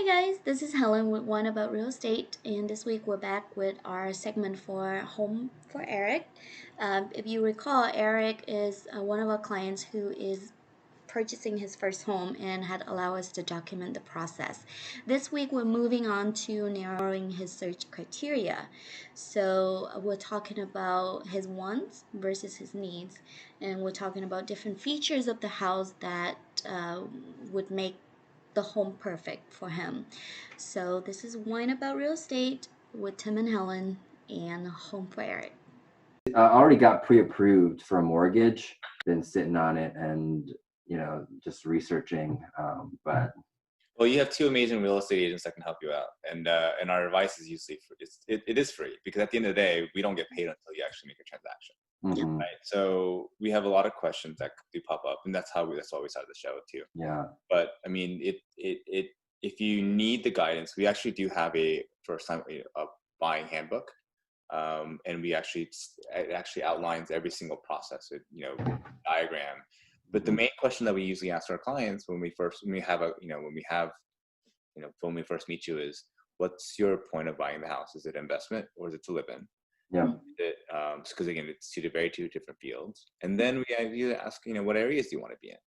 Hi guys, this is Helen with One About Real Estate, and this week we're back with our segment for Home for Eric. If you recall, Eric is one of our clients who is purchasing his first home and had allowed us to document the process. This week we're moving on to narrowing his search criteria. So we're talking about his wants versus his needs, and we're talking about different features of the house that would make the home perfect for him. So this is Wine About Real Estate with Tim and Helen and Home for Eric. I already got pre-approved for a mortgage, been sitting on it and, just researching. But Well, you have two amazing real estate agents that can help you out, and our advice is usually free. It is free because at the end of the day, we don't get paid until you actually make a transaction, mhm, right? So we have a lot of questions that do pop up, and that's why we started the show too. yeah, But I mean, if you need the guidance, we actually do have a first time a buying handbook, and it actually outlines every single process, diagram. But the mhm, main question that we usually ask our clients when we first meet you is, what's your point of buying the house? Is it investment or is it to live in? yeah, Because again, it's two different fields. And then we have you ask, what areas do you want to be in?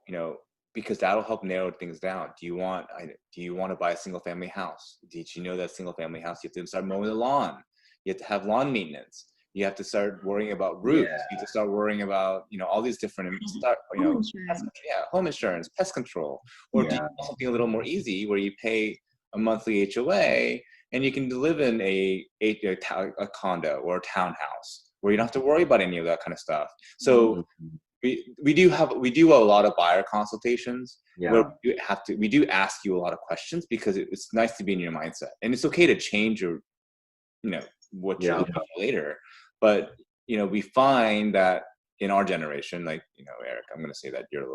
You know, because that'll help narrow things down. Do you want to buy a single family house? Did you know that single family house, you have to start mowing the lawn? You have to have lawn maintenance. You have to start worrying about roofs. yeah, You have to start worrying about, all these different, Home insurance. home insurance, pest control. Or do you yeah, want something a little more easy where you pay a monthly HOA and you can live in a condo or a townhouse where you don't have to worry about any of that kind of stuff. So mhm, we do a lot of buyer consultations where yeah, we do ask you a lot of questions because it's nice to be in your mindset, and it's okay to change your what you're yeah, looking for later. But we find that in our generation, like, Eric, I'm going to say that you're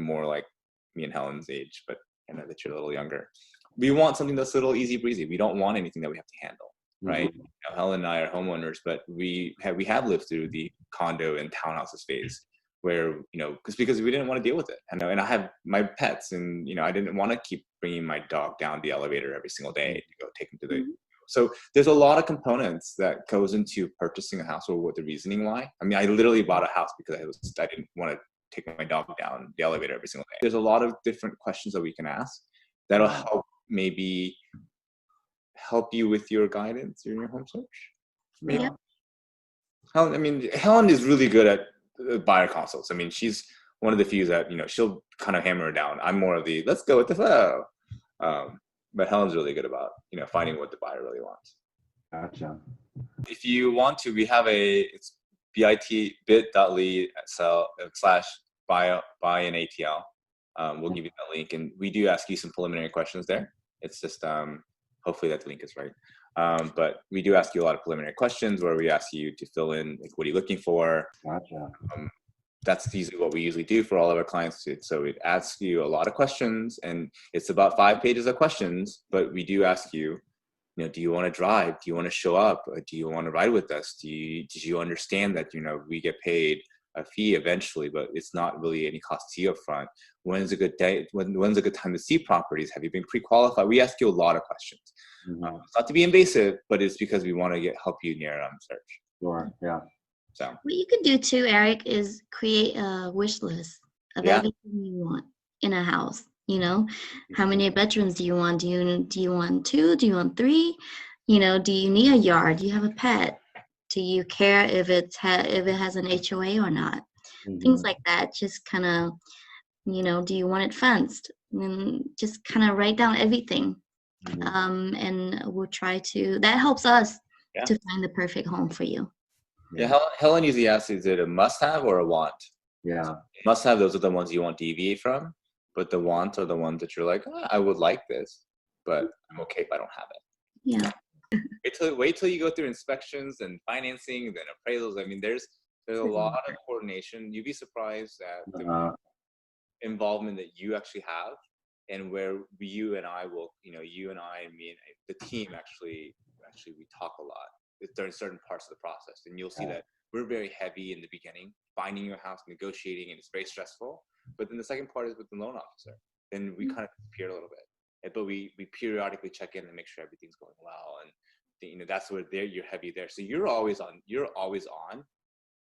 more like me and Helen's age, but I know that you're a little younger. We want something that's a little easy breezy. We don't want anything that we have to handle, right? mhm, Helen and I are homeowners, but we have lived through the condo and townhouses phase where, because we didn't want to deal with it. And I have my pets, and I didn't want to keep bringing my dog down the elevator every single day to go take him to the. Mhm. So there's a lot of components that goes into purchasing a house, or what the reasoning why. I mean, I literally bought a house because I didn't want to take my dog down the elevator every single day. There's a lot of different questions that we can ask that'll help, maybe help you with your guidance in your home search. Maybe. yeah, Yep. Helen is really good at buyer consults. I mean, she's one of the few that, she'll kind of hammer it down. I'm more of the let's go with the flow. But Helen's really good about, finding what the buyer really wants. gotcha. If you want to, we have it's bit.ly slash buy an ATL. We'll give you that link, and we do ask you some preliminary questions there. It's just hopefully that link is right. But we do ask you a lot of preliminary questions where we ask you to fill in, like, what are you looking for? Gotcha. That's usually what we usually do for all of our clients. So it asks you a lot of questions, and it's about 5 pages of questions, but we do ask you, do you want to drive? Do you want to show up? Do you want to ride with us? Did you understand that, we get paid a fee eventually, but it's not really any cost to you up front? When's a good day? When's a good time to see properties? Have you been pre-qualified? We ask you a lot of questions. Mhm, It's not to be invasive, but it's because we want to help you narrow down the search. sure, yeah, So What you can do too, Eric, is create a wish list of yeah, everything you want in a house. How many bedrooms do you want? Do you want two? Do you want three? Do you need a yard? Do you have a pet? Do you care if if it has an HOA or not? Things mhm, like that. Just kind of, do you want it fenced? And just kind of write down everything. mhm, And we'll try to. That helps us yeah, to find the perfect home for you. yeah. yeah, Helen usually asks, is it a must-have or a want? yeah, Must-have, those are the ones you won't deviate from, but the wants are the ones that you're like, I would like this, but I'm okay if I don't have it. Yeah. Wait till you go through inspections and financing, then appraisals. I mean, there's a lot of coordination. You'd be surprised at the uh, involvement that you actually have, and where you and I will, you and I, and me and the team actually we talk a lot during certain parts of the process, and you'll see yeah, that we're very heavy in the beginning, finding your house, negotiating, and it's very stressful. But then the second part is with the loan officer. Then we kind of disappeared a little bit, but we periodically check in and make sure everything's going well. And you know, that's where you're heavy there. So you're always on.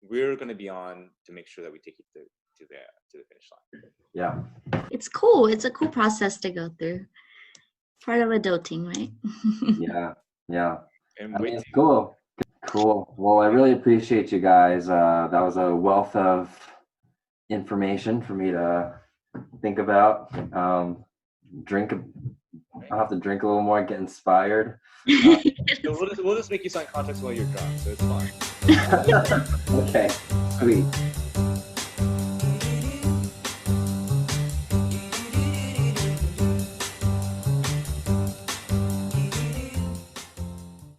We're going to be on to make sure that we take you to the finish line. Yeah. It's cool. It's a cool process to go through. Part of adulting, right? Yeah. And I mean, it's cool. Well, I really appreciate you guys. That was a wealth of information for me to think about. I'll have to drink a little more, get inspired. So we'll just make you sign contracts while you're drunk, so it's fine. Okay, sweet.